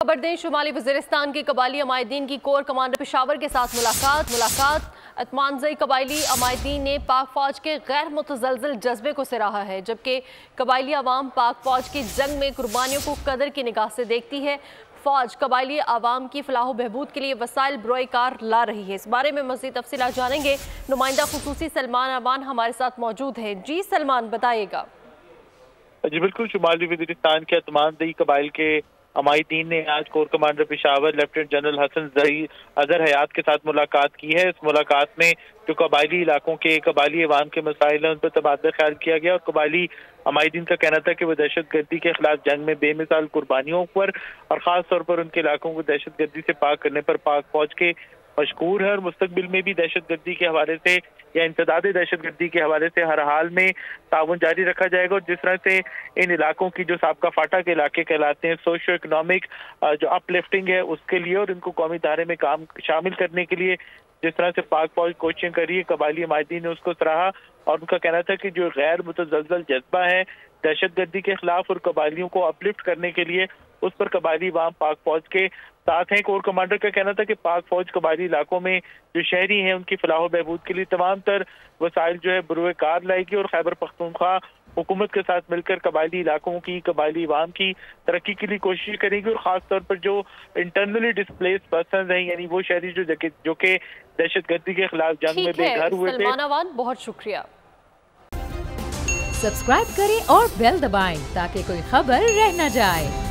खबर दें, शुमाली वज़ीरिस्तान के कबायली अमायदीन की कोर कमांडर पेशावर के साथ मुलाकात अतमानजई कबायली अमायदीन ने पाक फौज के गैर मुतज़लज़ल जज्बे को सराहा है, जबकि कबायली अवाम पाक फौज की जंग में कुर्बानियों को कदर की निगाह से देखती है। फौज कबायली आवाम की फलाह बहबूद के लिए वसाइल बरोए कार ला रही है। इस बारे में मज़ीद तफसीलात जानेंगे। नुमाइंदा खुसूसी सलमान अमान हमारे साथ मौजूद है। जी सलमान, बताइएगा। जी बिल्कुल, शुमाली वज़ीरिस्तान के अतमानजई कबाइल के अमायदीन ने आज corps commander Peshawar lieutenant general Hasan Azhar Hayat के साथ मुलाकात की है। इस मुलाकात में जो कबायली इलाकों के कबायली अवाम के मसाइल हैं उन पर तबादला ख्याल किया गया और कबायली अमायदीन का कहना था कि वो दहशत गर्दी के खिलाफ जंग में बेमिसाल कुर्बानियों पर और ख़ास तौर पर उनके इलाकों को दहशत गर्दी से पाक करने पर पाक फौज के मशकूर है और मुस्तकबिल में भी दहशत गर्दी के हवाले से या इंसदाद दहशत गर्दी के हवाले से हर हाल में ताउन जारी रखा जाएगा। और जिस तरह से इन इलाकों की जो साबका फाटा के इलाके कहलाते हैं, सोशो इकोनॉमिक जो अपलिफ्टिंग है उसके लिए और इनको कौमी धारे में काम शामिल करने के लिए जिस तरह से पाक फौज कोशिशें कर रही है, कबायली अमायदीन ने उसको सराहा और उनका कहना था कि जो गैर मुतज़लज़ल जज्बा है दहशत गर्दी के खिलाफ और कबायलियों को अपलिफ्ट करने के लिए उस पर कबायली अवाम पाक फौज के साथ हैं। कोर कमांडर का कहना था कि पाक फौज कबायली इलाकों में जो शहरी हैं उनकी फलाह बहबूद के लिए तमाम तर वसाइल जो है बरोए कार लाएगी और खैबर पख्तूनख्वा हुकूमत के साथ मिलकर कबायली इलाकों की कबायली अवाम की तरक्की के लिए कोशिश करेगी और ख़ास तौर पर जो इंटरनली डिस्प्लेस पर्सन हैं यानी वो शहरी जो कि दहशत गर्दी के खिलाफ जंग में बेघर हुए थे। बहुत शुक्रिया। सब्सक्राइब करें और बेल दबाएं ताकि कोई खबर रह न जाए।